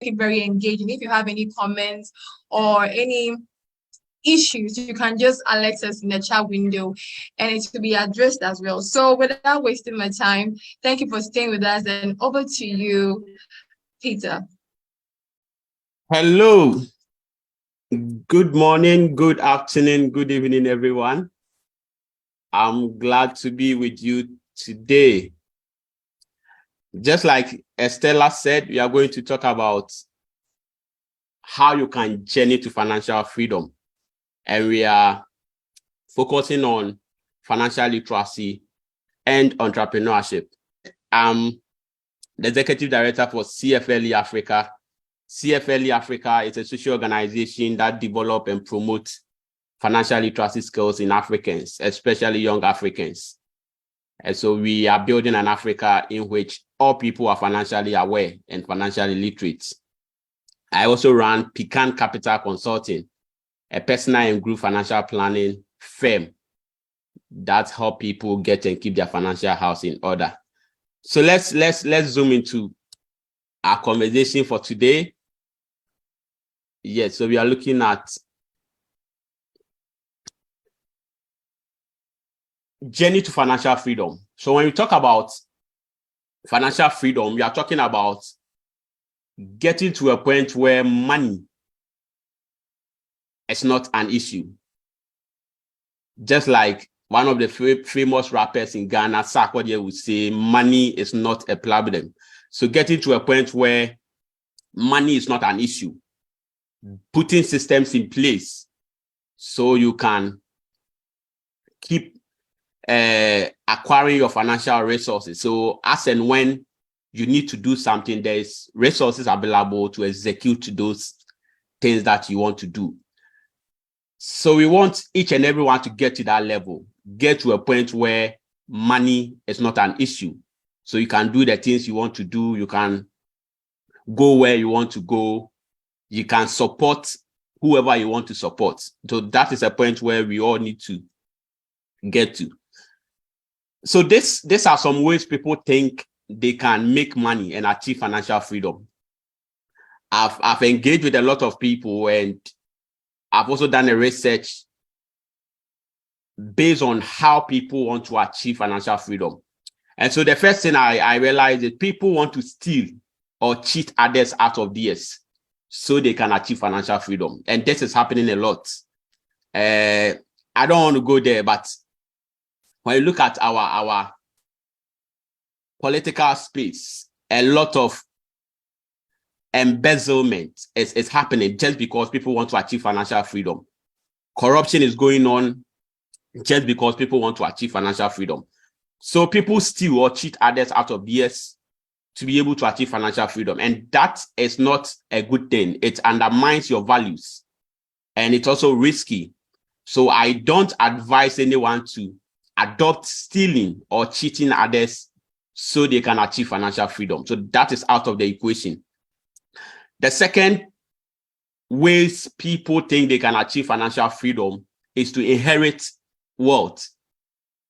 it very engaging. If you have any comments or any issues, you can just alert us in the chat window and it will be addressed as well. So without wasting my time, thank you for staying with us, and over to you, Peter. Hello. Good morning, good afternoon, good evening, everyone. I'm glad to be with you today. Just like Estella said, we are going to talk about how you can journey to financial freedom. And we are focusing on financial literacy and entrepreneurship. I'm the executive director for CFLE Africa. CFLE Africa is a social organization that develops and promotes financial literacy skills in Africans, especially young Africans. And so we are building an Africa in which all people are financially aware and financially literate. I also run Pecan Capital Consulting, a personal and group financial planning firm that help people get and keep their financial house in order. So let's zoom into our conversation for today. Yes, so we are looking at journey to financial freedom. So when we talk about financial freedom, we are talking about getting to a point where money is not an issue. Just like one of the famous rappers in Ghana, Kwadwo, would say, money is not a problem. So getting to a point where money is not an issue, putting systems in place so you can keep acquiring your financial resources. So as and when you need to do something, there's resources available to execute those things that you want to do. So we want each and everyone to get to that level, get to a point where money is not an issue. So you can do the things you want to do. You can go where you want to go. You can support whoever you want to support. So that is a point where we all need to get to. So these are some ways people think they can make money and achieve financial freedom. I've engaged with a lot of people, and I've also done a research based on how people want to achieve financial freedom. And so the first thing I realized is people want to steal or cheat others out of theirs so they can achieve financial freedom. And this is happening a lot. I don't want to go there, but when you look at our political space, a lot of embezzlement is happening just because people want to achieve financial freedom. Corruption is going on just because people want to achieve financial freedom. So people steal or cheat others out of theirs to be able to achieve financial freedom. And that is not a good thing. It undermines your values, and it's also risky. So I don't advise anyone to adopt stealing or cheating others so they can achieve financial freedom. So that is out of the equation. The second ways people think they can achieve financial freedom is to inherit wealth,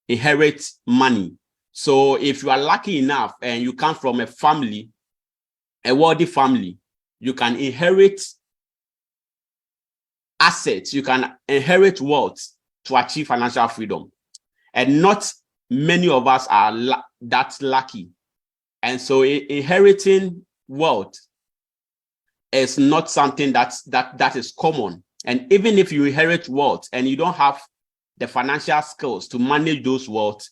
inherit money. So if you are lucky enough and you come from a family, a wealthy family, you can inherit assets, you can inherit wealth to achieve financial freedom. And not many of us are that lucky. And so inheriting wealth is not something that is common. And even if you inherit wealth and you don't have the financial skills to manage those wealth,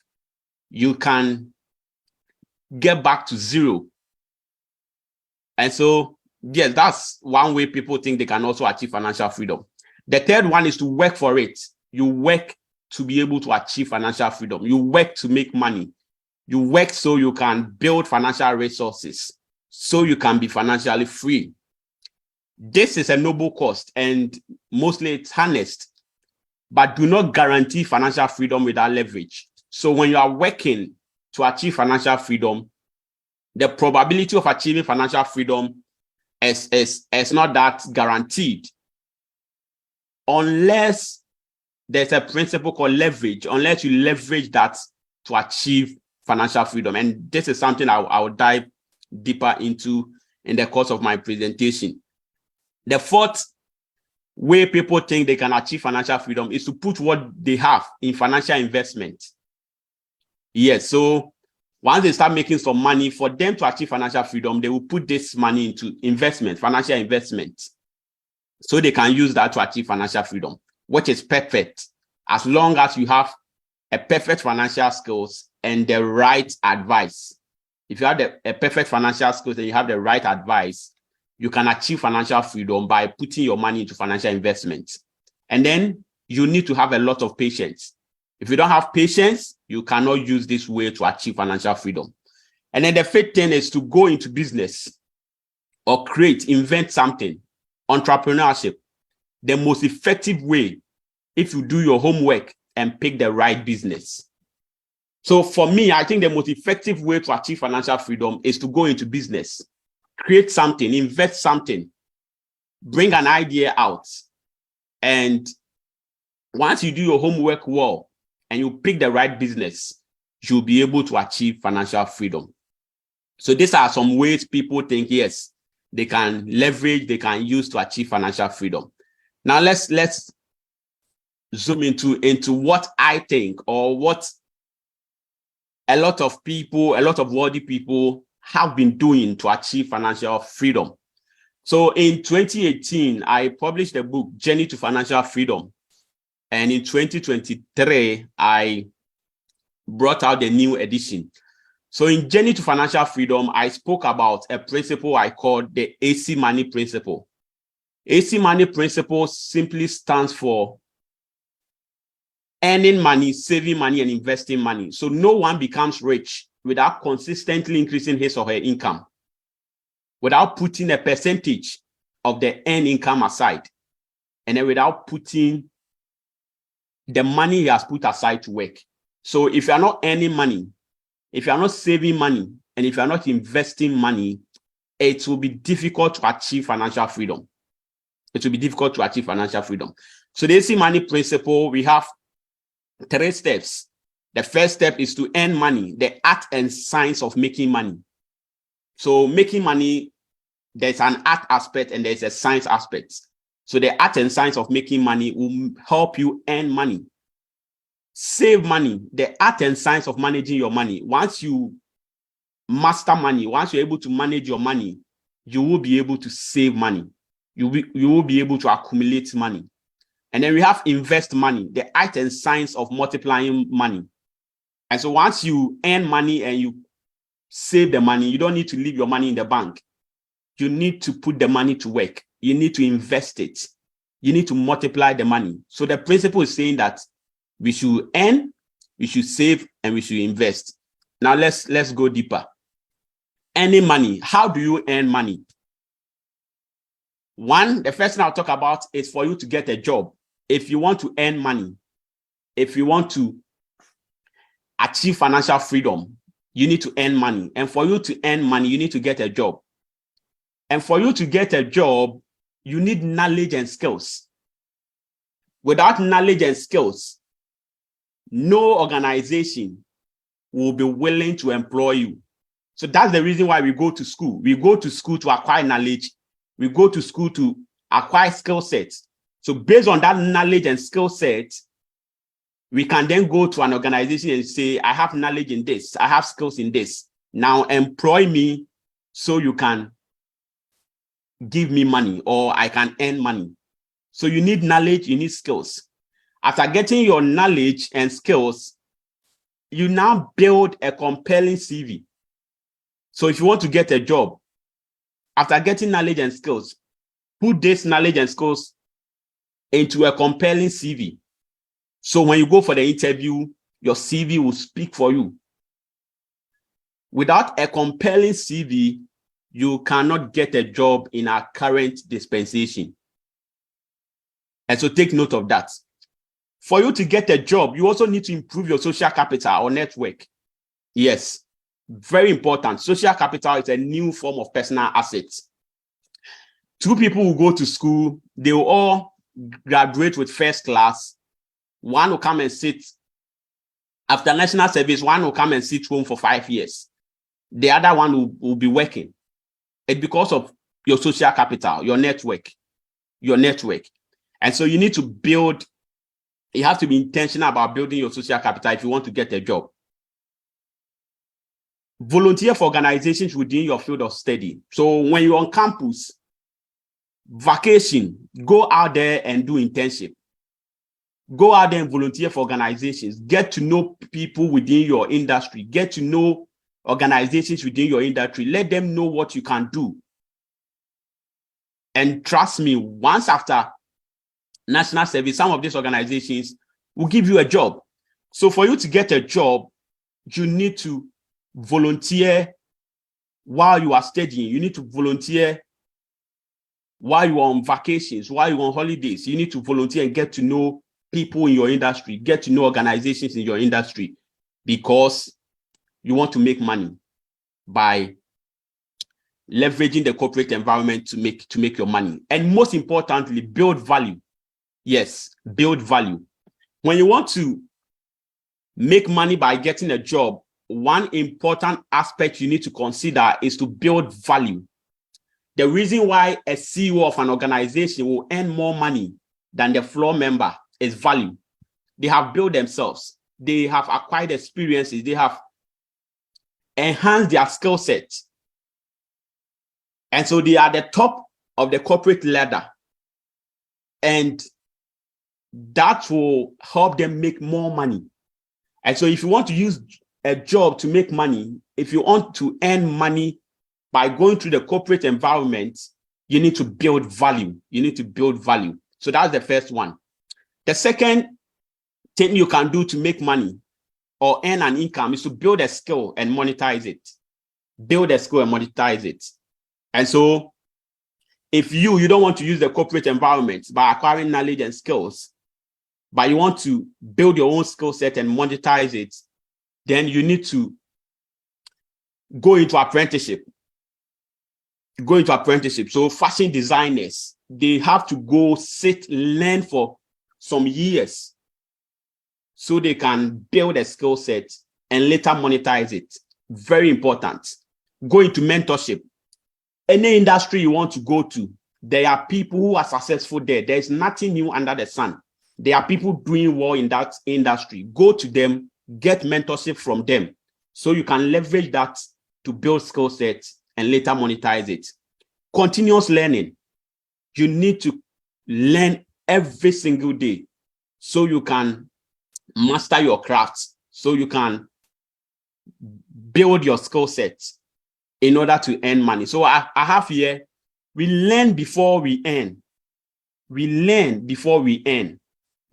you can get back to zero. And so, yes, that's one way people think they can also achieve financial freedom. The third one is to work for it. You work to be able to achieve financial freedom. You work to make money. You work so you can build financial resources, so you can be financially free. This is a noble cost, and mostly it's honest, but do not guarantee financial freedom without leverage. So when you are working to achieve financial freedom, the probability of achieving financial freedom is not that guaranteed, unless there's a principle called leverage, unless you leverage that to achieve financial freedom. And this is something I'll dive deeper into in the course of my presentation. The fourth way people think they can achieve financial freedom is to put what they have in financial investment. Yes, so once they start making some money, for them to achieve financial freedom, they will put this money into investment, financial investment, so they can use that to achieve financial freedom, which is perfect as long as you have a perfect financial skills and the right advice. If you have a perfect financial skills and you have the right advice, you can achieve financial freedom by putting your money into financial investments. And then you need to have a lot of patience. If you don't have patience, you cannot use this way to achieve financial freedom. And then the fifth thing is to go into business or invent something. Entrepreneurship, the most effective way if you do your homework and pick the right business. So for me, I think the most effective way to achieve financial freedom is to go into business, create something, invest something, bring an idea out. And once you do your homework well and you pick the right business, you'll be able to achieve financial freedom. So these are some ways people think, yes, they can leverage, they can use to achieve financial freedom. Now let's zoom into what I think, or what a lot of wealthy people have been doing to achieve financial freedom. So in 2018, I published a book, Journey to Financial Freedom. And in 2023, I brought out the new edition. So in Journey to Financial Freedom, I spoke about a principle I called the AC money principle. AC money principle simply stands for earning money, saving money, and investing money. So no one becomes rich without consistently increasing his or her income, without putting a percentage of the earned income aside, and then without putting the money he has put aside to work. So if you are not earning money, if you are not saving money, and if you are not investing money, it will be difficult to achieve financial freedom. It will be difficult to achieve financial freedom. So the AC money principle, we have 3 steps. The first step is to earn money, the art and science of making money. So making money, there's an art aspect and there's a science aspect. So the art and science of making money will help you earn money. Save money, the art and science of managing your money. Once you master money, once you're able to manage your money, you will be able to save money. You will be able to accumulate money. And then we have invest money, the art and science of multiplying money. And so once you earn money and you save the money, you don't need to leave your money in the bank. You need to put the money to work. You need to invest it. You need to multiply the money. So the principle is saying that we should earn, we should save, and we should invest. Now let's go deeper. Earning money. How do you earn money? One, the first thing I'll talk about is for you to get a job. If you want to earn money, if you want to achieve financial freedom, you need to earn money. And for you to earn money, you need to get a job. And for you to get a job, you need knowledge and skills. Without knowledge and skills, no organization will be willing to employ you. So that's the reason why we go to school. We go to school to acquire knowledge. We go to school to acquire skill sets. So based on that knowledge and skill set, we can then go to an organization and say, I have knowledge in this, I have skills in this. Now employ me so you can give me money, or I can earn money. So you need knowledge, you need skills. After getting your knowledge and skills, you now build a compelling CV. So if you want to get a job, after getting knowledge and skills, put this knowledge and skills into a compelling CV. So when you go for the interview, your CV will speak for you. Without a compelling CV, you cannot get a job in our current dispensation. And so take note of that. For you to get a job, you also need to improve your social capital or network. Yes, very important. Social capital is a new form of personal assets. 2 people will go to school, they will all graduate with first class. One will come and sit after national service, one will come and sit home for 5 years. The other one will be working. It's because of your social capital, your network. And so you need to build, you have to be intentional about building your social capital if you want to get a job. Volunteer for organizations within your field of study. So when you're on campus, vacation, go out there and do internship. Go out there and volunteer for organizations. Get to know people within your industry. Get to know organizations within your industry. Let them know what you can do. And trust me, once after national service, some of these organizations will give you a job. So for you to get a job, you need to volunteer while you are studying. You need to volunteer while you are on vacations, while you're on holidays. You need to volunteer and get to know people in your industry, get to know organizations in your industry, because you want to make money by leveraging the corporate environment to make your money. And most importantly, build value. Yes, build value. When you want to make money by getting a job, one important aspect you need to consider is to build value. The reason why a CEO of an organization will earn more money than the floor member is value. They have built themselves. They have acquired experiences. They have enhanced their skill set. And so they are the top of the corporate ladder. And that will help them make more money. And so if you want to use a job to make money, if you want to earn money by going through the corporate environment, you need to build value. You need to build value. So that's the first one. The second thing you can do to make money or earn an income is to build a skill and monetize it. Build a skill and monetize it. And so if you don't want to use the corporate environment by acquiring knowledge and skills, but you want to build your own skill set and monetize it, then you need to go into apprenticeship. So fashion designers, they have to go learn for some years so they can build a skill set and later monetize it. Very important. Go into mentorship. Any industry you want to go to, there are people who are successful there. There is nothing new under the sun. There are people doing well in that industry. Go to them, get mentorship from them, so you can leverage that to build skill sets and later monetize it. Continuous learning. You need to learn every single day so you can master your craft, so you can build your skill sets in order to earn money. So I have here, we learn before we earn. We learn before we earn.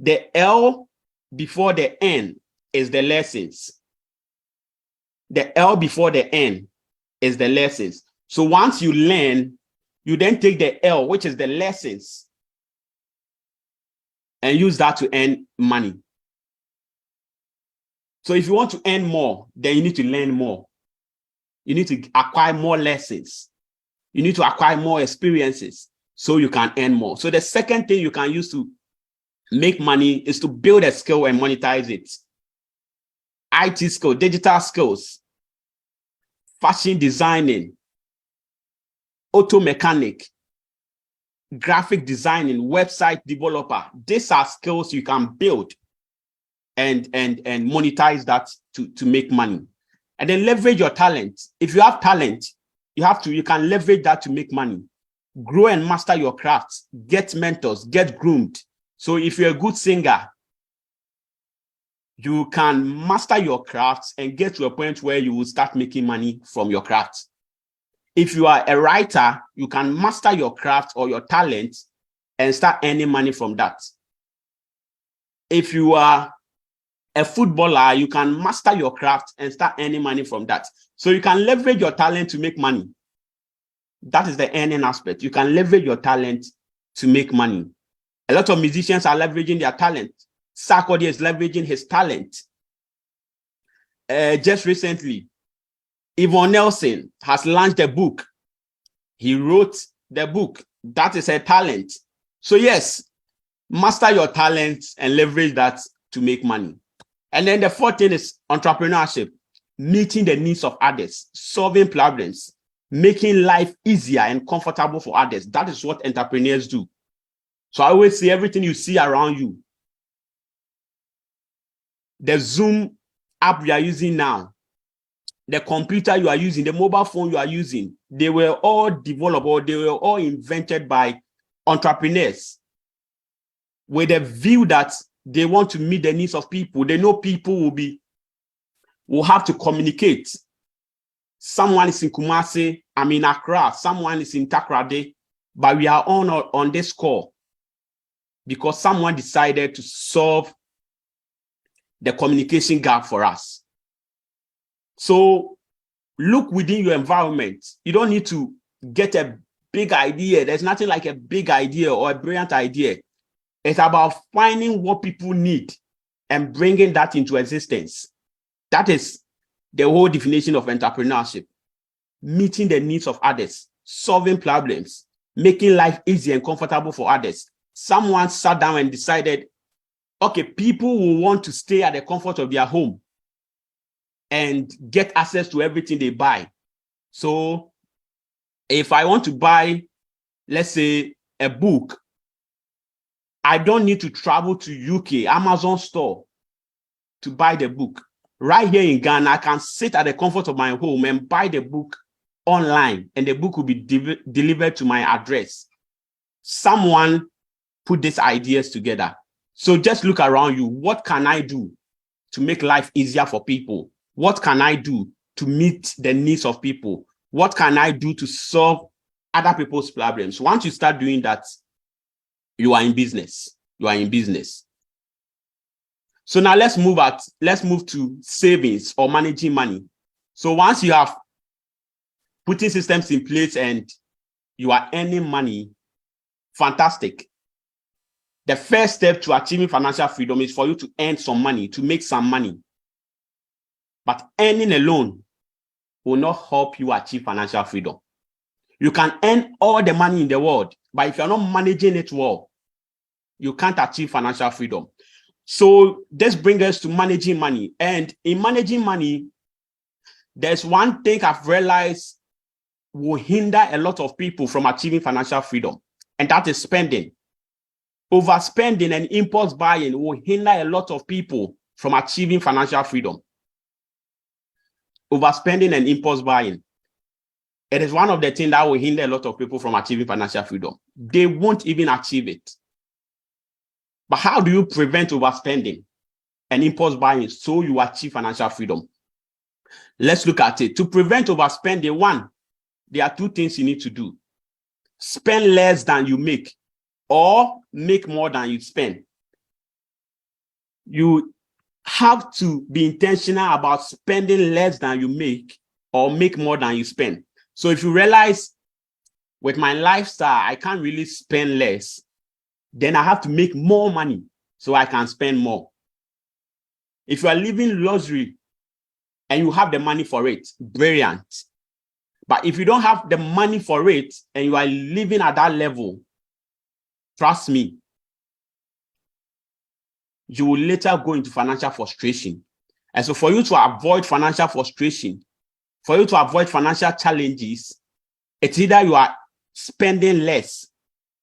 The L before the N is the lessons. The L before the N is the lessons. So once you learn, you then take the L, which is the lessons, and use that to earn money. So if you want to earn more, then you need to learn more. You need to acquire more lessons. You need to acquire more experiences so you can earn more. So the second thing you can use to make money is to build a skill and monetize it. IT skill, digital skills, fashion designing, auto mechanic, graphic designing, website developer. These are skills you can build and monetize that to make money. And then leverage your talent. If you have talent, you can leverage that to make money. Grow and master your craft. Get mentors, get groomed. So if you're a good singer, you can master your craft and get to a point where you will start making money from your craft. If you are a writer, you can master your craft or your talent and start earning money from that. If you are a footballer, you can master your craft and start earning money from that. So you can leverage your talent to make money. That is the earning aspect. You can leverage your talent to make money. A lot of musicians are leveraging their talent. Sarkodie is leveraging his talent. Just recently, Yvonne Nelson has launched a book. He wrote the book. That is her talent. So yes, master your talent and leverage that to make money. And then the fourth thing is entrepreneurship, meeting the needs of others, solving problems. making life easier and comfortable for others. That is what entrepreneurs do. So I always say everything you see around you, the Zoom app you are using now, the computer you are using, the mobile phone you are using, they were all developed or they were all invented by entrepreneurs with a view that they want to meet the needs of people. They know people will have to communicate. Someone is in Kumasi, I'm in Accra, someone is in Takrade, but we are on this call because someone decided to solve the communication gap for us. So look within your environment. You don't need to get a big idea. There's nothing like a big idea or a brilliant idea. It's about finding what people need and bringing that into existence. That is the whole definition of entrepreneurship. Meeting the needs of others, solving problems, making life easy and comfortable for others. Someone sat down and decided, okay, people will want to stay at the comfort of their home and get access to everything they buy. So if I want to buy, let's say, a book, I don't need to travel to UK, Amazon store to buy the book. Right here in Ghana, I can sit at the comfort of my home and buy the book online, and the book will be delivered to my address. Someone put these ideas together. So just look around you. What can I do to make life easier for people? What can I do to meet the needs of people? What can I do to solve other people's problems? Once you start doing that, you are in business. You are in business. So now let's move to savings or managing money. So once you have putting systems in place and you are earning money, fantastic. The first step to achieving financial freedom is for you to earn some money, to make some money. But earning alone will not help you achieve financial freedom. You can earn all the money in the world, but if you're not managing it well, you can't achieve financial freedom. So this brings us to managing money. And in managing money, there's one thing I've realized will hinder a lot of people from achieving financial freedom, and that is spending. Overspending and impulse buying will hinder a lot of people from achieving financial freedom. Overspending and impulse buying. It is one of the things that will hinder a lot of people from achieving financial freedom. They won't even achieve it. But how do you prevent overspending and impulse buying so you achieve financial freedom? Let's look at it. To prevent overspending, one, there are two things you need to do. Spend less than you make or make more than you spend. You have to be intentional about spending less than you make or make more than you spend. So if you realize with my lifestyle, I can't really spend less, then I have to make more money so I can spend more. If you are living luxury and you have the money for it, brilliant. But if you don't have the money for it and you are living at that level, trust me, you will later go into financial frustration. And so for you to avoid financial frustration, for you to avoid financial challenges, it's either you are spending less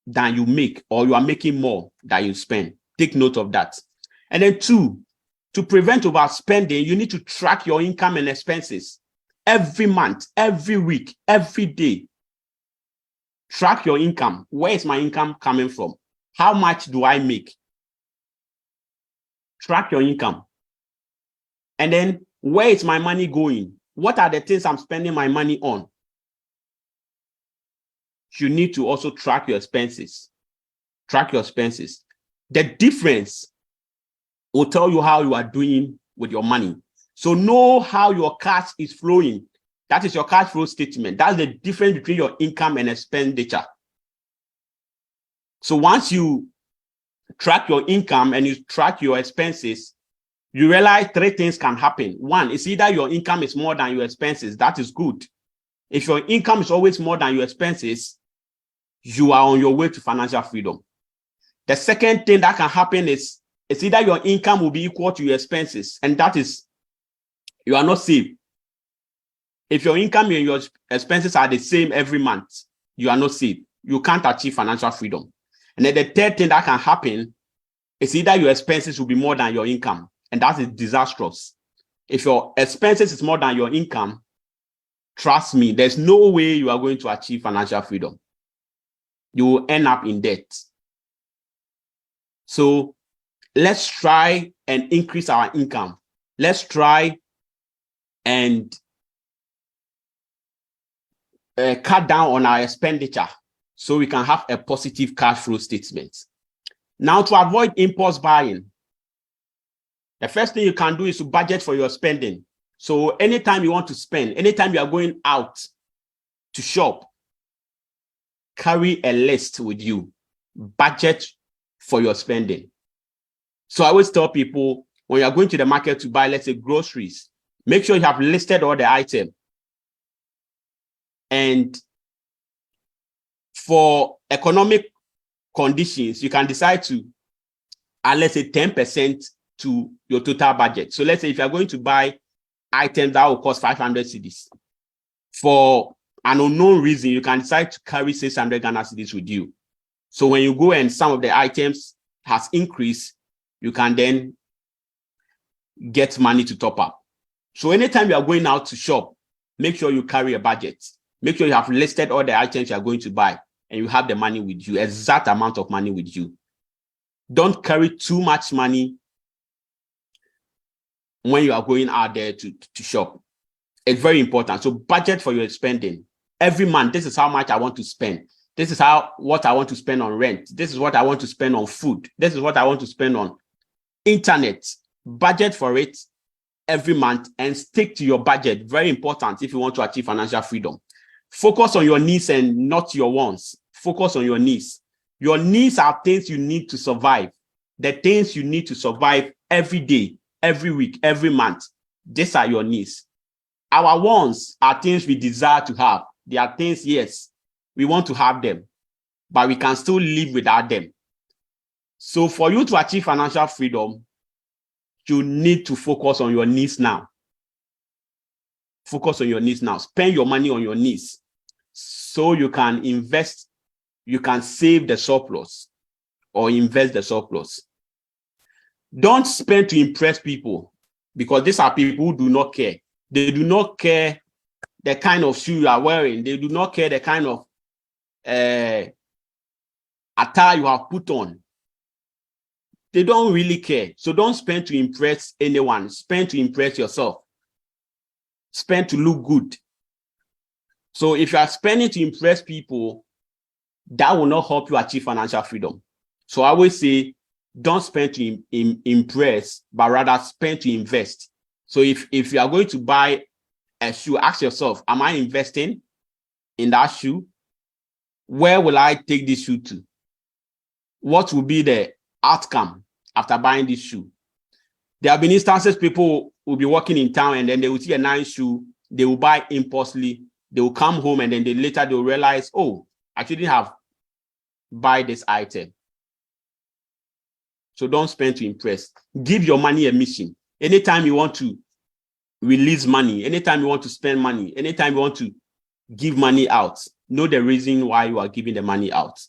than you make or you are making more than you spend. Take note of that. And then two, to prevent overspending, you need to track your income and expenses every month, every week, every day. Track your income. Where is my income coming from? How much do I make? Track your income. And then where is my money going? What are the things I'm spending my money on? You need to also track your expenses. Track your expenses. The difference will tell you how you are doing with your money. So know how your cash is flowing. That is your cash flow statement. That's the difference between your income and expenditure. So once you track your income and you track your expenses, you realize three things can happen. One, it's either your income is more than your expenses. That is good. If your income is always more than your expenses, you are on your way to financial freedom. The second thing that can happen is it's either your income will be equal to your expenses, and that is you are not safe. If your income and your expenses are the same every month, you are not safe. You can't achieve financial freedom. And then the third thing that can happen is either your expenses will be more than your income, and that is disastrous. If your expenses is more than your income, trust me, there's no way you are going to achieve financial freedom. You will end up in debt. So let's try and increase our income. Let's try and cut down on our expenditure so we can have a positive cash flow statement. Now, to avoid impulse buying, the first thing you can do is to budget for your spending. So anytime you want to spend, anytime you are going out to shop, carry a list with you. Budget for your spending. So I always tell people, when you are going to the market to buy, let's say, groceries, make sure you have listed all the items. And for economic conditions, you can decide to add, let's say, 10% to your total budget. So let's say if you're going to buy items that will cost 500 cedis, for an unknown reason, you can decide to carry 600 Ghana cedis with you. So when you go and some of the items has increased, you can then get money to top up. So anytime you are going out to shop, make sure you carry a budget. Make sure you have listed all the items you are going to buy and you have the money with you, exact amount of money with you. Don't carry too much money when you are going out there to shop. It's very important. So budget for your spending. Every month, this is how much I want to spend. This is what I want to spend on rent. This is what I want to spend on food. This is what I want to spend on internet. Budget for it every month and stick to your budget. Very important if you want to achieve financial freedom. Focus on your needs and not your wants. Focus on your needs. Your needs are things you need to survive. The things you need to survive every day, every week, every month. These are your needs. Our wants are things we desire to have. They are things, yes, we want to have them, but we can still live without them. So for you to achieve financial freedom, you need to focus on your needs now. Focus on your needs now. Spend your money on your needs so you can invest, you can save the surplus or invest the surplus. Don't spend to impress people, because these are people who do not care. They do not care the kind of shoe you are wearing. They do not care the kind of attire you have put on. They don't really care. So don't spend to impress anyone. Spend to impress yourself. Spend to look good. So if you are spending to impress people, that will not help you achieve financial freedom. So I always say, don't spend to impress, but rather spend to invest. So if you are going to buy a shoe, ask yourself, am I investing in that shoe? Where will I take this shoe to? What will be the outcome after buying this shoe? There have been instances people will be walking in town and then they will see a nice shoe, they will buy impulsively, they will come home and then later they'll realize, oh, I shouldn't have buy this item. So don't spend to impress. Give your money a mission. Anytime you want to release money, anytime you want to spend money, anytime you want to give money out, know the reason why you are giving the money out.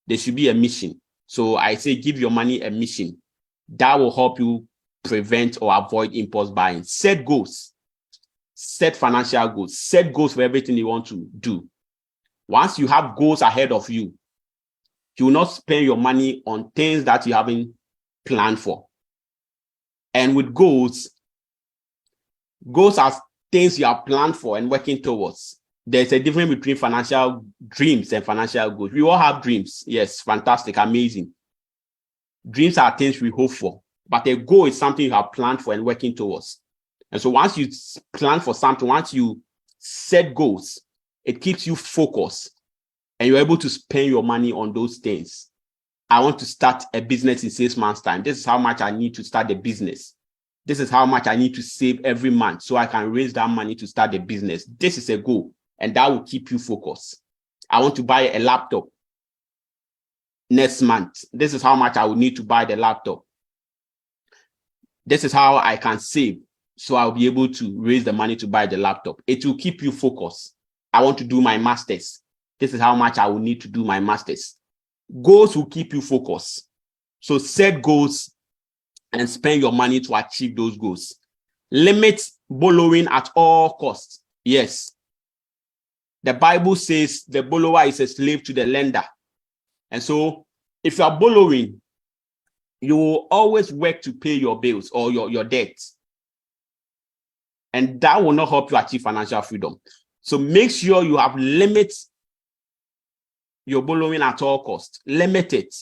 There should be a mission. So I say give your money a mission. That will help you prevent or avoid impulse buying. Set goals. Set financial goals. Set goals for everything you want to do. Once you have goals ahead of you, you will not spend your money on things that you haven't planned for. And with goals are things you have planned for and working towards. There's a difference between financial dreams and financial goals. We all have dreams. Yes, fantastic, amazing. Dreams are things we hope for, but a goal is something you have planned for and working towards. And so once you plan for something, once you set goals, it keeps you focused and you're able to spend your money on those things. I want to start a business in 6 months' time. This is how much I need to start the business. This is how much I need to save every month so I can raise that money to start the business. This is a goal, and that will keep you focused. I want to buy a laptop next month. This is how much I will need to buy the laptop. This is how I can save so I'll be able to raise the money to buy the laptop. It will keep you focused. I want to do my master's. This is how much I will need to do my master's. Goals will keep you focused. So set goals and spend your money to achieve those goals. Limit borrowing at all costs. Yes. The Bible says the borrower is a slave to the lender. And so if you are borrowing, you will always work to pay your bills or your debts. And that will not help you achieve financial freedom. So make sure you have limits your borrowing at all costs. Limit it.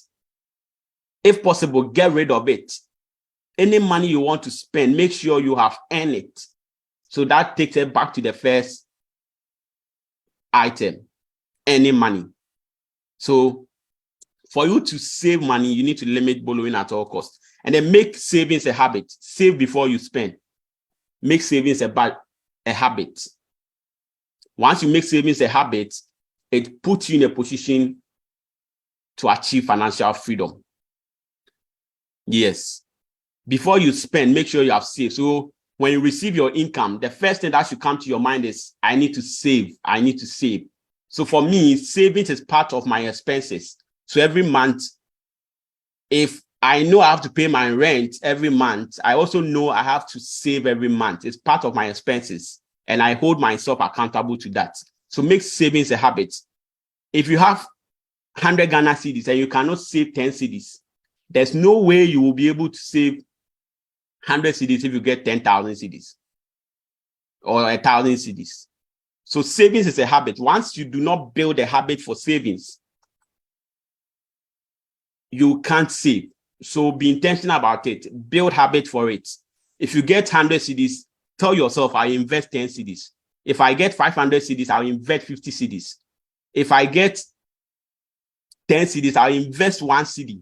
If possible, get rid of it. Any money you want to spend, make sure you have earned it. So that takes it back to the first item, any money. So for you to save money, you need to limit borrowing at all costs. And then make savings a habit. Save before you spend. Make savings a habit. Once you make savings a habit, it puts you in a position to achieve financial freedom. Yes. Before you spend, make sure you have saved. So when you receive your income, the first thing that should come to your mind is, I need to save. I need to save. So for me, savings is part of my expenses. So every month, if I know I have to pay my rent every month, I also know I have to save every month. It's part of my expenses. And I hold myself accountable to that. So make savings a habit. If you have 100 Ghana cedis and you cannot save 10 cedis, there's no way you will be able to save 100 cedis if you get 10,000 cedis or 1,000 cedis. So savings is a habit. Once you do not build a habit for savings, you can't save. So be intentional about it. Build habit for it. If you get 100 cedis, tell yourself, I invest 10 cedis. If I get 500 cedis, I'll invest 50 cedis. If I get 10 cedis, I'll invest 1 cedi.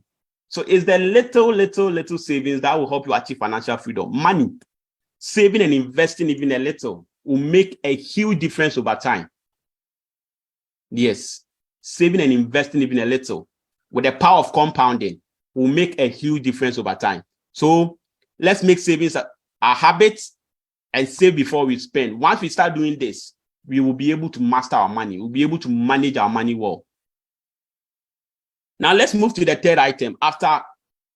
So it's the little savings that will help you achieve financial freedom. Money, saving and investing even a little will make a huge difference over time. Yes, saving and investing even a little with the power of compounding will make a huge difference over time. So let's make savings a habit and save before we spend. Once we start doing this, we will be able to master our money. We'll be able to manage our money well. Now let's move to the third item. After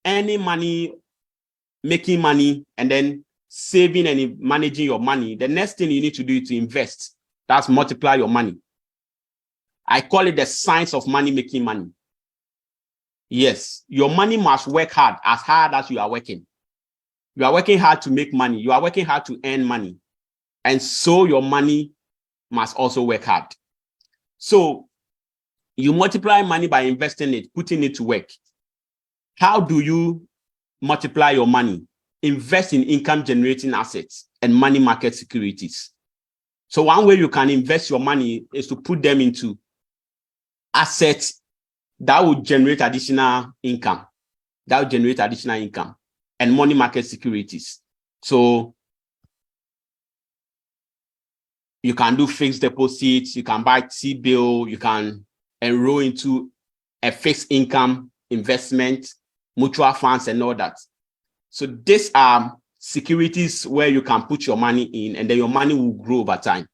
earning money, making money, and then saving and managing your money, the next thing you need to do is to invest. That's multiply your money. I call it the science of money making money. Yes, your money must work hard as you are working. You are working hard to make money. You are working hard to earn money. And so your money must also work hard. So you multiply money by investing it, putting it to work. How do you multiply your money? Invest in income generating assets and money market securities. So one way you can invest your money is to put them into assets that will generate additional income. And money market securities. So you can do fixed deposits, you can buy T-bill, you can enroll into a fixed income investment, mutual funds, and all that. So these are securities where you can put your money in, and then your money will grow over time.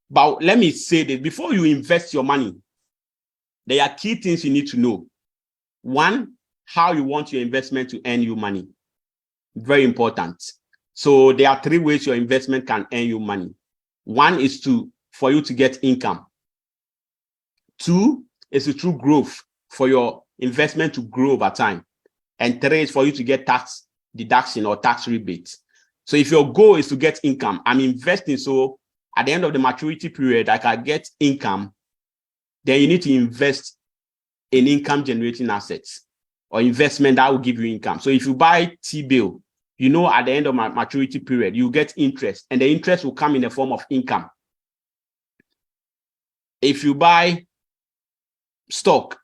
But let me say that before you invest your money, there are key things you need to know. One, how you want your investment to earn you money. Very important. So there are 3 ways your investment can earn you money. One is for you to get income. 2 is through growth, for your investment to grow over time. And 3 is for you to get tax deduction or tax rebate. So if your goal is to get income, I'm investing, so at the end of the maturity period, I can get income, then you need to invest in income generating assets or investment that will give you income. So if you buy T-bill, you know at the end of my maturity period, you get interest, and the interest will come in the form of income. If you buy stock,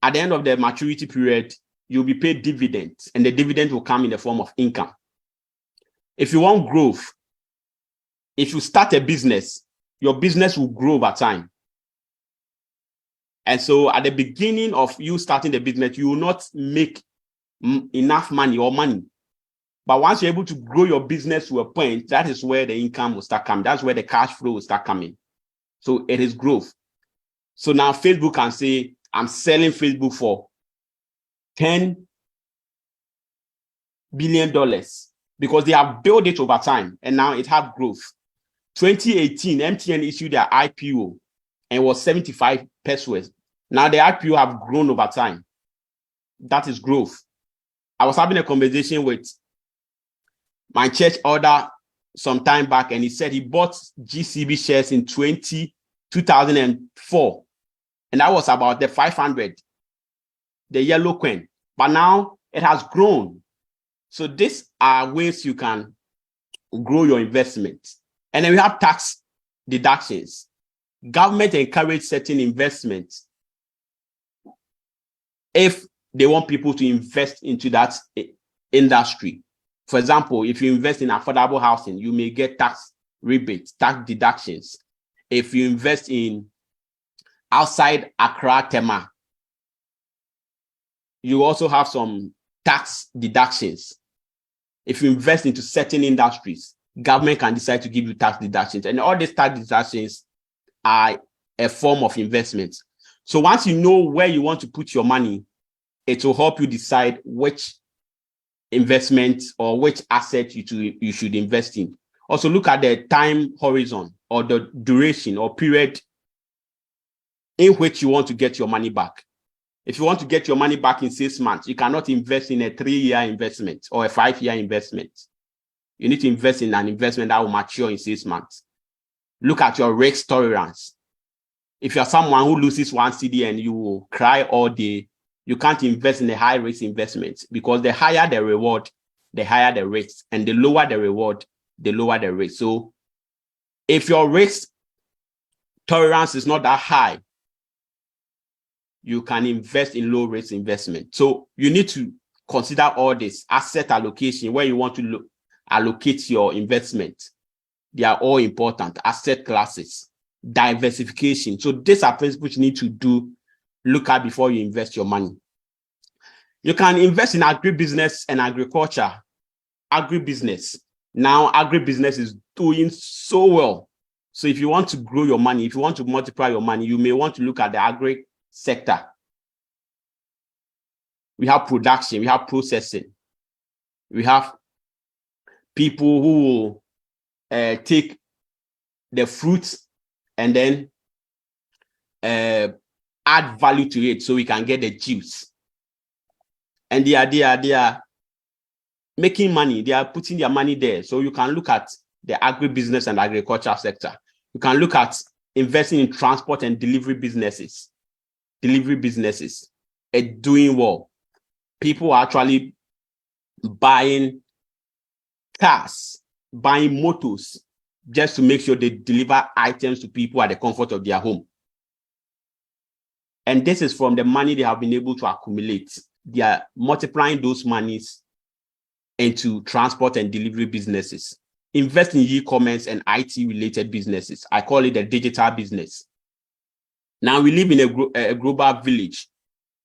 at the end of the maturity period, you'll be paid dividends, and the dividend will come in the form of income. If you want growth, if you start a business, your business will grow over time. And so at the beginning of you starting the business, you will not make enough money or money. But once you're able to grow your business to a point, that is where the income will start coming. That's where the cash flow will start coming. So it is growth. So now Facebook can say, I'm selling Facebook for $10 billion because they have built it over time and now it has growth. 2018, MTN issued their IPO and was 75 pesos. Now the IPO have grown over time. That is growth. I was having a conversation with my church elder some time back, and he said he bought GCB shares in 2004. And that was about the 500, the yellow coin. But now it has grown. So these are ways you can grow your investment. And then we have tax deductions. Government encourage certain investments if they want people to invest into that industry. For example, if you invest in affordable housing, you may get tax rebates, tax deductions. If you invest in outside Accra, Tema, you also have some tax deductions. If you invest into certain industries, government can decide to give you tax deductions. And all these tax deductions are a form of investment. So once you know where you want to put your money, it will help you decide which investment or which asset you should invest in. Also look at the time horizon or the duration or period in which you want to get your money back. If you want to get your money back in 6 months, you cannot invest in a 3-year investment or a 5-year investment. You need to invest in an investment that will mature in 6 months. Look at your risk tolerance. If you're someone who loses 1 CD and you will cry all day, you can't invest in a high risk investment, because the higher the reward, the higher the risk, and the lower the reward, the lower the risk. So if your risk tolerance is not that high, you can invest in low risk investment. So you need to consider all this: asset allocation, where you want to allocate your investment. They are all important. Asset classes, diversification. So these are principles you need to look at before you invest your money. You can invest in agribusiness and agriculture. Agribusiness. Now, agribusiness is doing so well. So if you want to grow your money, if you want to multiply your money, you may want to look at the agri sector. We have production, we have processing, we have people who will take the fruits and then add value to it so we can get the juice. And they are making money. They are putting their money there. So you can look at the agribusiness and agriculture sector. You can look at investing in transport and delivery businesses. It's doing well. People are actually buying cars, buying motors, just to make sure they deliver items to people at the comfort of their home. And this is from the money they have been able to accumulate. They are multiplying those monies into transport and delivery businesses. Invest in e-commerce and IT-related businesses. I call it a digital business. Now we live in a global village.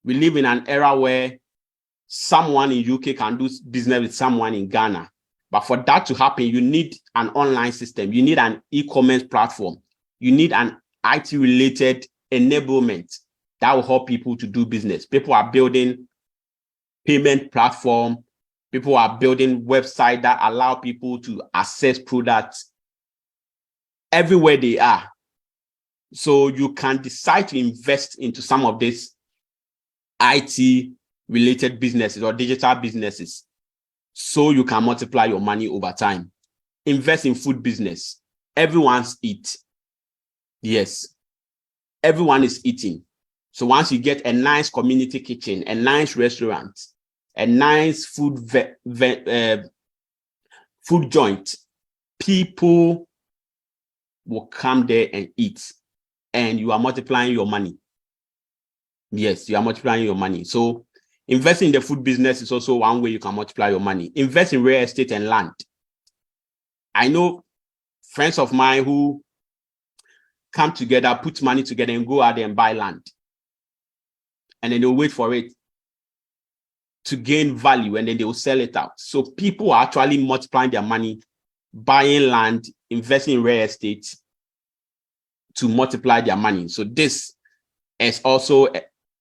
We live in an era where someone in UK can do business with someone in Ghana. But for that to happen, you need an online system. You need an e-commerce platform. You need an IT-related enablement that will help people to do business. People are building payment platform. People are building websites that allow people to access products everywhere they are. So you can decide to invest into some of these IT-related businesses or digital businesses so you can multiply your money over time. Invest in food business. Everyone's eat. Yes, everyone is eating. So once you get a nice community kitchen, a nice restaurant, a nice food joint, people will come there and eat, and you are multiplying your money. Yes, you are multiplying your money. So investing in the food business is also one way you can multiply your money. Invest in real estate and land. I know friends of mine who come together, put money together and go out there and buy land. And then they'll wait for it to gain value, and then they will sell it out. So people are actually multiplying their money, buying land, investing in real estate to multiply their money. So this is also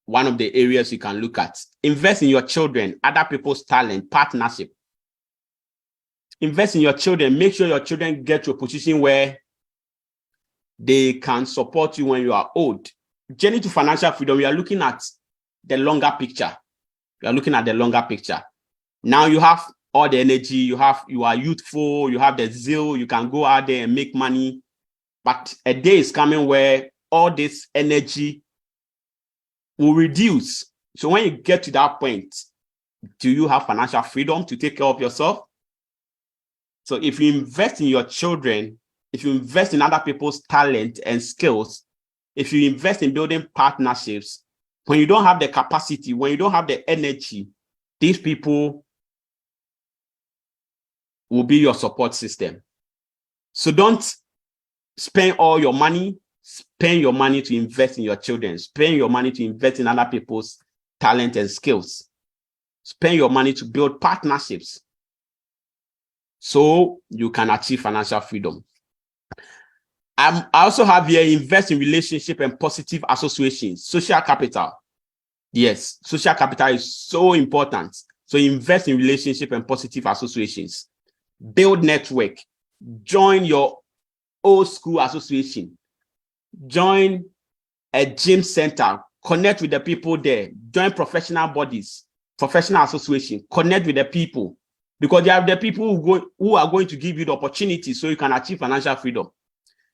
one of the areas you can look at. Invest in your children, other people's talent, partnership. Invest in your children. Make sure your children get to a position where they can support you when you are old. Journey to financial freedom, we are looking at the longer picture. You are looking at the longer picture. Now you have all the energy, you are youthful, you have the zeal, you can go out there and make money. But a day is coming where all this energy will reduce. So when you get to that point, do you have financial freedom to take care of yourself? So if you invest in your children, if you invest in other people's talent and skills, if you invest in building partnerships, when you don't have the capacity, when you don't have the energy, these people will be your support system. So don't spend all your money. Spend your money to invest in your children. Spend your money to invest in other people's talent and skills. Spend your money to build partnerships so you can achieve financial freedom. I also have here invest in relationship and positive associations, social capital. Yes, social capital is so important. So invest in relationship and positive associations. Build network. Join your old school association. Join a gym center. Connect with the people there. Join professional bodies, professional association. Connect with the people, because they are the people who are going to give you the opportunity so you can achieve financial freedom.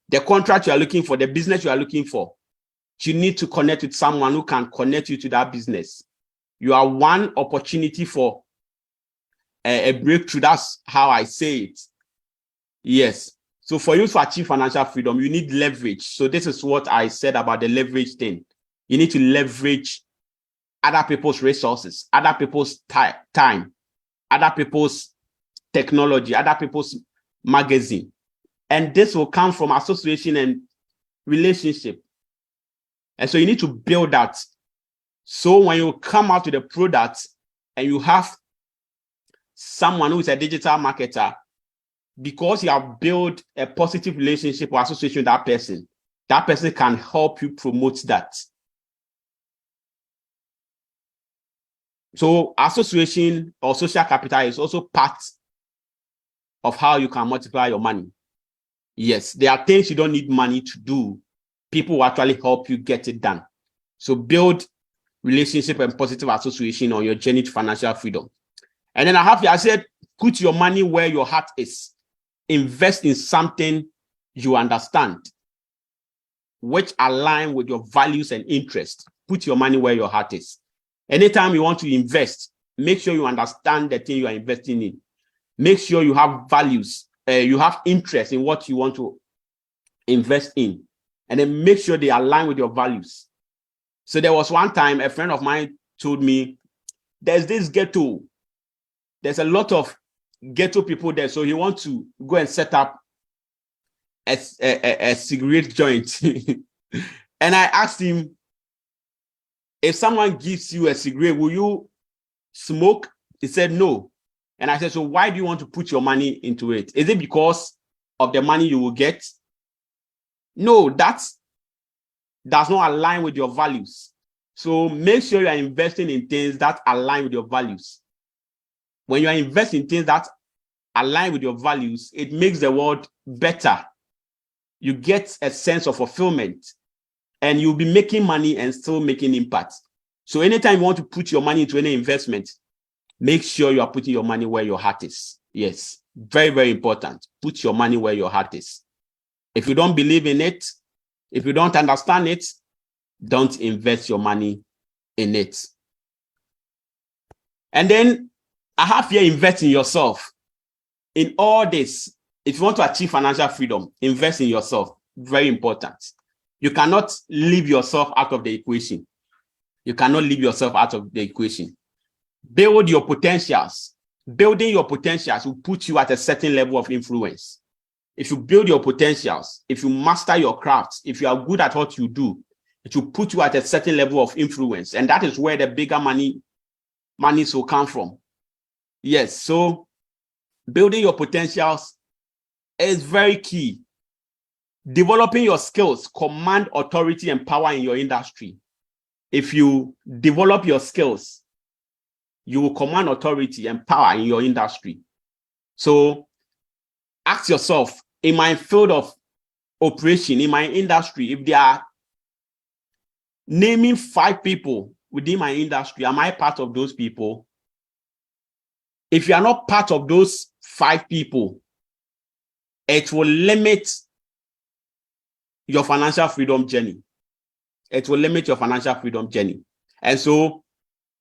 The contract you are looking for, the business you are looking for, you need to connect with someone who can connect you to that business. You are one opportunity for a breakthrough. That's how I say it. Yes. So for you to achieve financial freedom, you need leverage. So this is what I said about the leverage thing. You need to leverage other people's resources, other people's time, other people's technology, other people's magazine. And this will come from association and relationship. And so you need to build that. So when you come out with a product and you have someone who is a digital marketer, because you have built a positive relationship or association with that person can help you promote that. So association or social capital is also part of how you can multiply your money. Yes, there are things you don't need money to do. People will actually help you get it done. So build relationship and positive association on your journey to financial freedom. And then I said, put your money where your heart is. Invest in something you understand, which align with your values and interests. Put your money where your heart is. Anytime you want to invest, make sure you understand the thing you are investing in. Make sure you have values, you have interest in what you want to invest in, and then make sure they align with your values. So there was one time a friend of mine told me, there's this ghetto. There's a lot of ghetto people there. So he wants to go and set up a cigarette joint. And I asked him, if someone gives you a cigarette, will you smoke? He said no. And I said, so why do you want to put your money into it? Is it because of the money you will get? No, that does not align with your values. So make sure you are investing in things that align with your values. When you are investing in things that align with your values, it makes the world better. You get a sense of fulfillment, and you'll be making money and still making impact. So anytime you want to put your money into any investment, make sure you are putting your money where your heart is. Yes, very, very important. Put your money where your heart is. If you don't believe in it, if you don't understand it, don't invest your money in it. And then I have here, invest in yourself. In all this, if you want to achieve financial freedom, invest in yourself. Very important. You cannot leave yourself out of the equation. You cannot leave yourself out of the equation. Build your potentials. Building your potentials will put you at a certain level of influence. If you build your potentials, if you master your crafts, if you are good at what you do, it will put you at a certain level of influence. And that is where the bigger money monies will come from. Yes, so building your potentials is very key. Developing your skills command authority and power in your industry. If you develop your skills, you will command authority and power in your industry. So ask yourself, in my field of operation, in my industry, if they are naming 5 people within my industry, am I part of those people? If you are not part of those 5 people, it will limit your financial freedom journey. It will limit your financial freedom journey. And so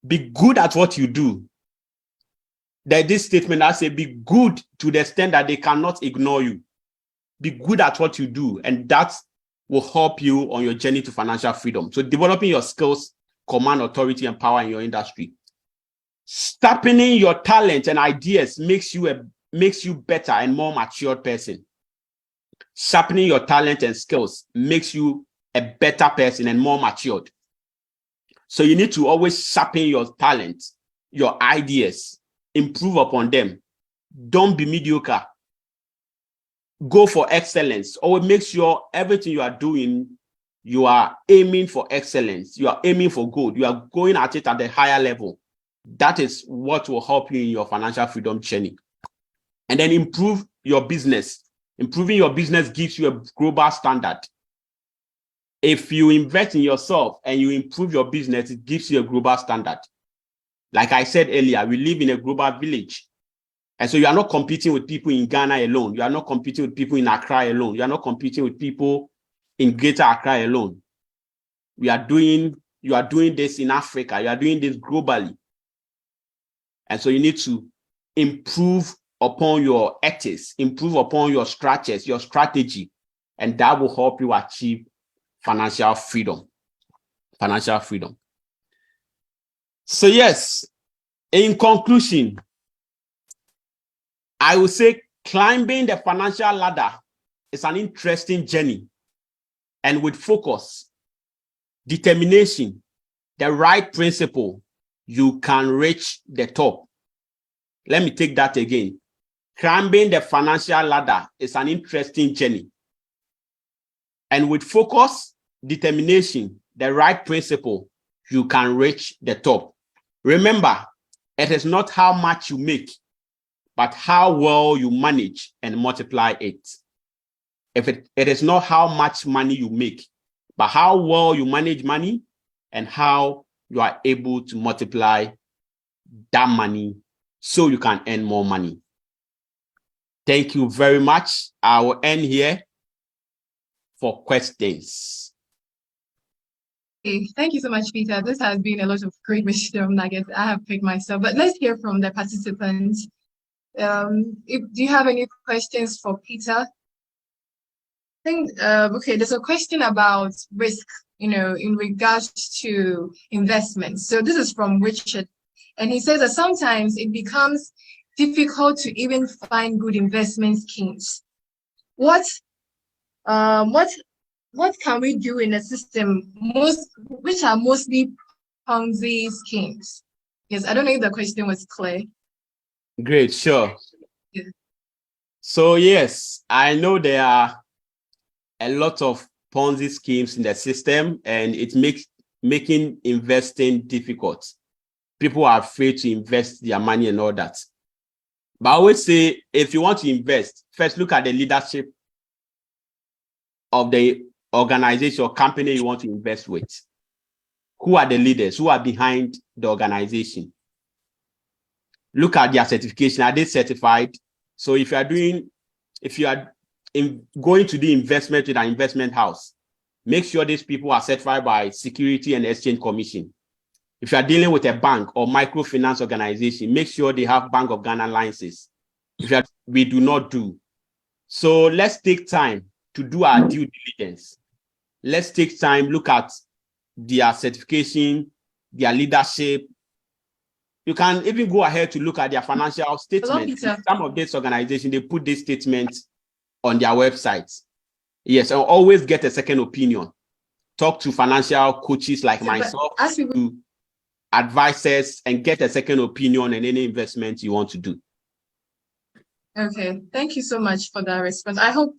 be good at what you do. There's this statement that says, be good to the extent that they cannot ignore you. Be good at what you do, and that will help you on your journey to financial freedom. So developing your skills, command authority and power in your industry. Sharpening your talent and ideas makes you better and more matured person. Sharpening your talent and skills makes you a better person and more matured. So you need to always sharpen your talent, your ideas, improve upon them. Don't be mediocre. Go for excellence. Always make sure everything you are doing, you are aiming for excellence. You are aiming for good. You are going at it at a higher level. That is what will help you in your financial freedom journey. And then improve your business. Improving your business gives you a global standard. If you invest in yourself and you improve your business, it gives you a global standard. Like I said earlier, we live in a global village. And so you are not competing with people in Ghana alone. You are not competing with people in Accra alone. You are not competing with people in Greater Accra alone. You are doing this in Africa. You are doing this globally. And so you need to improve upon your ethics, improve upon your structures, your strategy, and that will help you achieve financial freedom. Financial freedom. So yes, in conclusion, I would say climbing the financial ladder is an interesting journey. And with focus, determination, the right principle, you can reach the top. Let me take that again. Climbing the financial ladder is an interesting journey. And with focus, determination, the right principle, you can reach the top. Remember, it is not how much you make, but how well you manage and multiply it. It is not how much money you make, but how well you manage money and how you are able to multiply that money so you can earn more money. Thank you very much. I will end here for questions. Thank you so much, Peter. This has been a lot of great wisdom nuggets I have picked myself. But let's hear from the participants. Do you have any questions for Peter? I think, okay, there's a question about risk, in regards to investments. So this is from Richard. And he says that sometimes it becomes difficult to even find good investment schemes. What can we do in a system which are mostly Ponzi schemes? Yes, I don't know if the question was clear. Great, sure. Yeah. So yes, I know there are a lot of Ponzi schemes in the system, and it makes making investing difficult. People are afraid to invest their money and all that. But I always say, if you want to invest, first look at the leadership of the organization or company you want to invest with. Who are the leaders? Who are behind the organization? Look at their certification. Are they certified? So if you are going to do investment with an investment house, make sure these people are certified by Security and Exchange Commission. If you are dealing with a bank or microfinance organization, make sure they have Bank of Ghana licenses. We do not do. So let's take time to do our due diligence. Let's take time, look at their certification, their leadership. You can even go ahead to look at their financial statements. Some of these organizations, they put these statements on their websites. Yes, I'll always get a second opinion. Talk to financial coaches like myself advisors and get a second opinion on any investment you want to do. Okay, thank you so much for that response. I hope,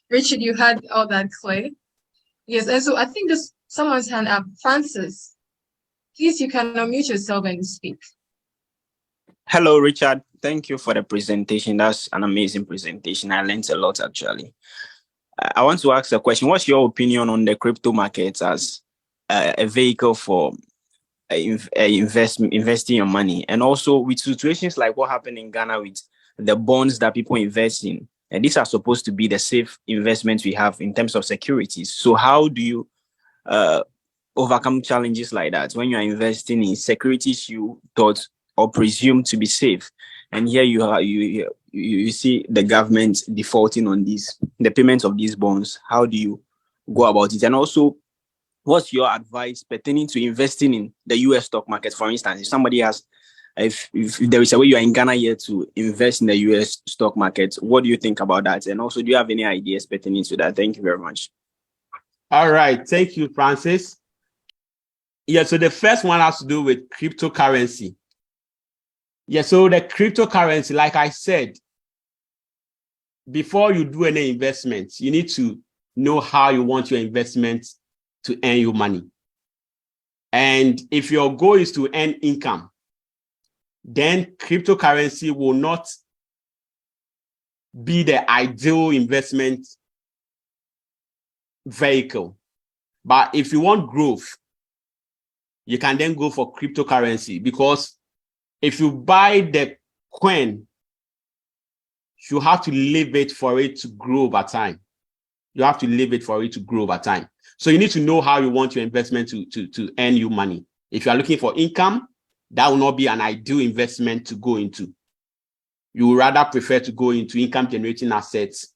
Richard, you had all that clear. Yes, and so I think there's someone's hand up. Francis, please, you can unmute yourself and speak. Hello, Richard. Thank you for the presentation. That's an amazing presentation. I learned a lot, actually. I want to ask a question. What's your opinion on the crypto markets as a vehicle for investing your money? And also with situations like what happened in Ghana with the bonds that people invest in, and these are supposed to be the safe investments we have in terms of securities. So how do you overcome challenges like that when you are investing in securities you thought or presumed to be safe, and here you see the government defaulting on the payment of these bonds? How do you go about it? And also, what's your advice pertaining to investing in the US stock market? For instance, if somebody has, if there is a way you are in Ghana here to invest in the US stock market, what do you think about that? And also, do you have any ideas pertaining to that? Thank you very much. All right. Thank you, Francis. Yeah, so the first one has to do with cryptocurrency. Yeah, so the cryptocurrency, like I said, before you do any investments, you need to know how you want your investment to earn you money. And if your goal is to earn income, then cryptocurrency will not be the ideal investment vehicle. But if you want growth, you can then go for cryptocurrency, because if you buy the coin, you have to leave it for it to grow over time. You have to leave it for it to grow over time. So you need to know how you want your investment to earn you money. If you are looking for income, that will not be an ideal investment to go into. You would rather prefer to go into income generating assets,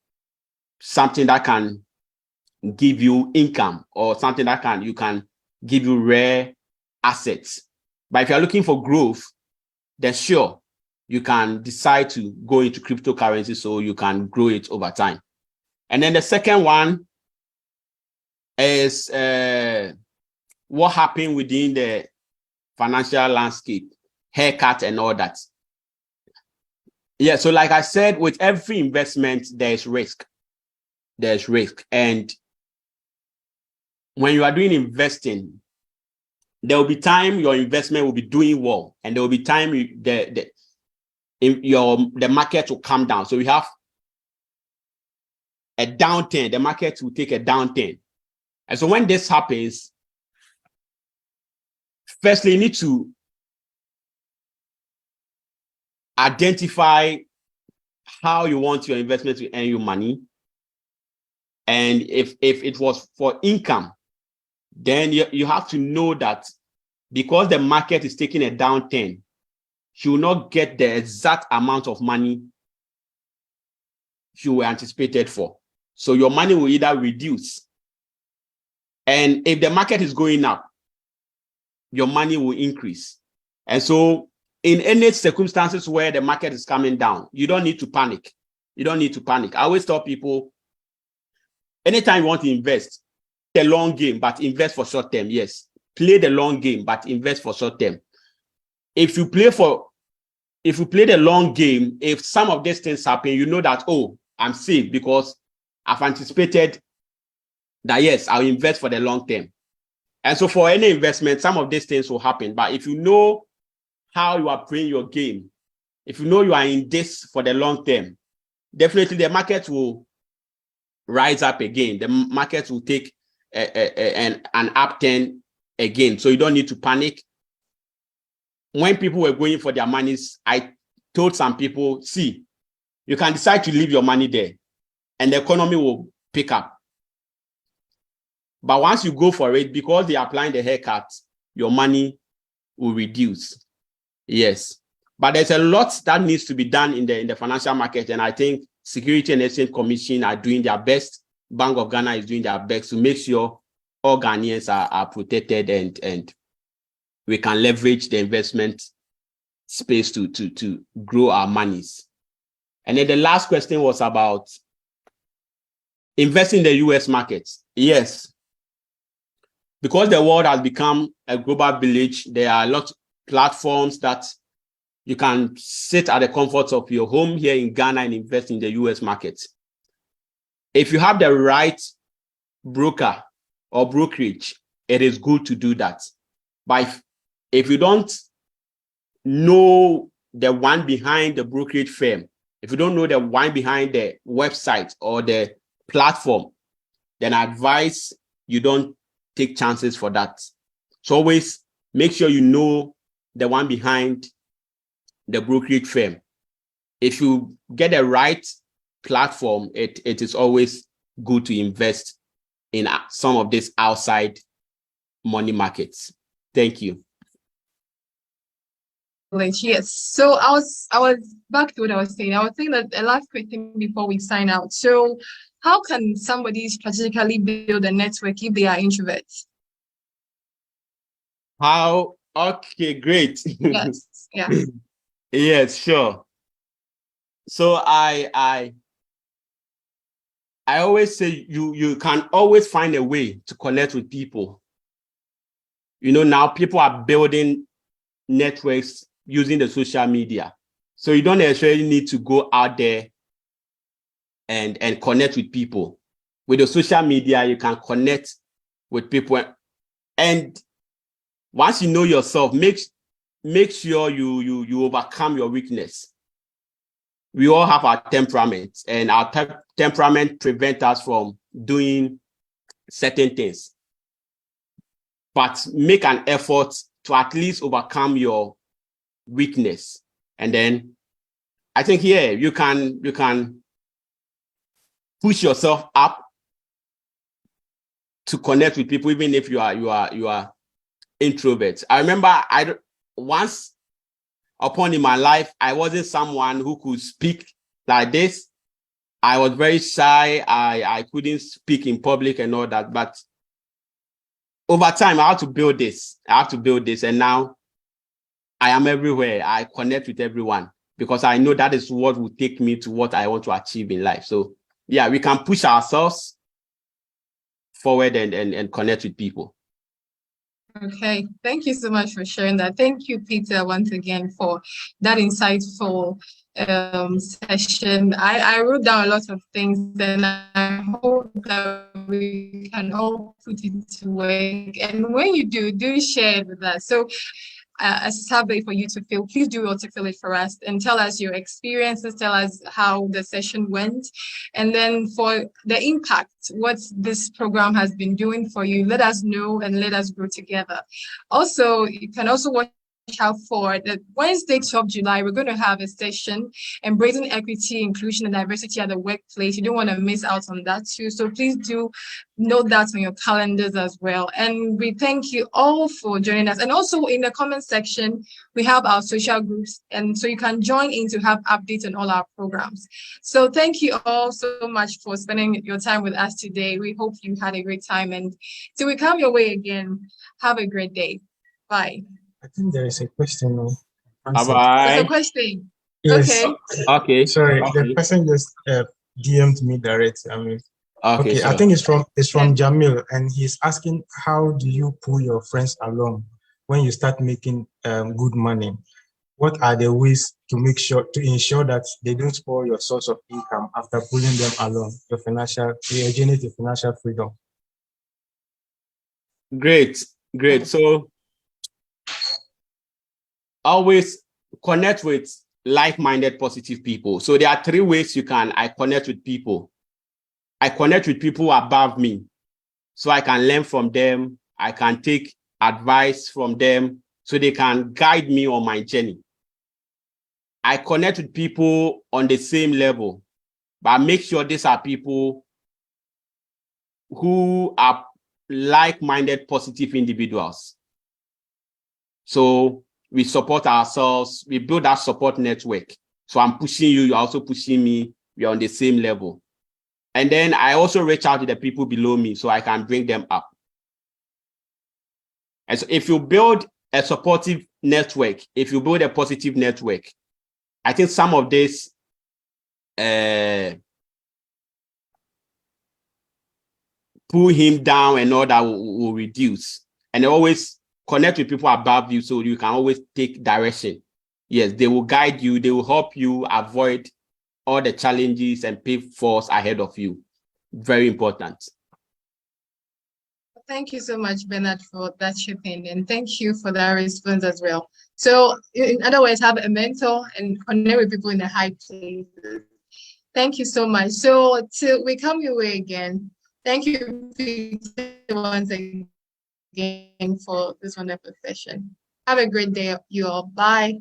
something that can give you income, or something that can give you rare assets. But if you're looking for growth, then sure, you can decide to go into cryptocurrency so you can grow it over time. And then the second one is what happened within the financial landscape, haircut and all that. Yeah, so like I said, with every investment, there's risk. There's risk. And when you are doing investing, there will be time your investment will be doing well, and there will be time the market will come down. So we have a downturn. The market will take a downturn. And so when this happens, firstly, you need to identify how you want your investment to earn you money. And if it was for income, then you have to know that because the market is taking a downturn, you will not get the exact amount of money you were anticipated for. So your money will either reduce. And if the market is going up, your money will increase. And so in any circumstances where the market is coming down, you don't need to panic. You don't need to panic. I always tell people, anytime you want to invest, the long game, but invest for short term. Yes, play the long game, but invest for short term. If you play the long game, if some of these things happen, you know that, oh, I'm safe because I've anticipated that, yes, I'll invest for the long term. And so for any investment, some of these things will happen. But if you know how you are playing your game, if you know you are in this for the long term, definitely the market will rise up again. The market will take an upturn again. So you don't need to panic. When people were going for their monies, I told some people, see, you can decide to leave your money there and the economy will pick up. But once you go for it, because they are applying the haircut, your money will reduce. Yes. But there's a lot that needs to be done in the financial market. And I think Security and Exchange Commission are doing their best. Bank of Ghana is doing their best to make sure all Ghanaians are protected and we can leverage the investment space to grow our monies. And then the last question was about investing in the US market. Yes. because the world has become a global village, there are a lot of platforms that you can sit at the comfort of your home here in Ghana and invest in the US market. If you have the right broker or brokerage, it is good to do that. But if you don't know the one behind the brokerage firm, if you don't know the one behind the website or the platform, then I advise you don't take chances for that. So always make sure you know the one behind the brokerage firm. If you get the right platform, it is always good to invest in some of these outside money markets. Thank you. Yes. So I was back to what I was saying. I was saying that a last question before we sign out. So how can somebody strategically build a network if they are introverts? How? Okay, great. Yes. Yeah. Yes, sure. So I always say you can always find a way to connect with people. You know, now people are building networks using the social media. So you don't necessarily need to go out there and connect with people. With the social media, you can connect with people. And once you know yourself, make sure you overcome your weakness. We all have our temperament, and our temperament prevents us from doing certain things. But make an effort to at least overcome your weakness. And then I think here you can push yourself up to connect with people, even if you are introverts. I remember once upon in my life, I wasn't someone who could speak like this. I was very shy. I couldn't speak in public and all that. But over time, I had to build this. And now I am everywhere. I connect with everyone because I know that is what will take me to what I want to achieve in life. So yeah, we can push ourselves forward and connect with people. Okay, thank you so much for sharing that. Thank you, Peter, once again for that insightful session. I wrote down a lot of things, and I hope that we can all put it to work. And when you do share it with us. So a survey for you to fill. Please do also fill it for us and tell us your experiences, tell us how the session went. And then for the impact, what this program has been doing for you, let us know and let us grow together. Also, you can also watch out for the Wednesday, 12 July, we're going to have a session, Embracing Equity, Inclusion, and Diversity at the Workplace. You don't want to miss out on that too. So please do note that on your calendars as well. And we thank you all for joining us. And also in the comment section, we have our social groups. And so you can join in to have updates on all our programs. So thank you all so much for spending your time with us today. We hope you had a great time. And till we come your way again, have a great day. Bye. I think there is a question. No? Bye-bye. There's a question. Yes. Okay. Sorry, Okay. the person just DM'd me directly. Okay. Sure. I think it's from Jamil, and he's asking, how do you pull your friends along when you start making good money? What are the ways to ensure that they don't spoil your source of income after pulling them along, your journey to financial freedom? Great. So always connect with like-minded, positive people. So there are three ways I connect with people. I connect with people above me, so I can learn from them. I can take advice from them, so they can guide me on my journey. I connect with people on the same level, but I make sure these are people who are like-minded, positive individuals. So we support ourselves, we build that support network. So I'm pushing you, you're also pushing me, we're on the same level. And then I also reach out to the people below me so I can bring them up. And so if you build a supportive network, if you build a positive network, I think some of this pull him down and all that will reduce. And always connect with people above you so you can always take direction. Yes, they will guide you. They will help you avoid all the challenges and pitfalls ahead of you. Very important. Thank you so much, Bernard, for that shipping, and thank you for that response as well. So, in other words, have a mentor and connect with people in the high places. Thank you so much. So, till we come your way again, thank you Peter, once again for this wonderful session. Have a great day, you all. Bye.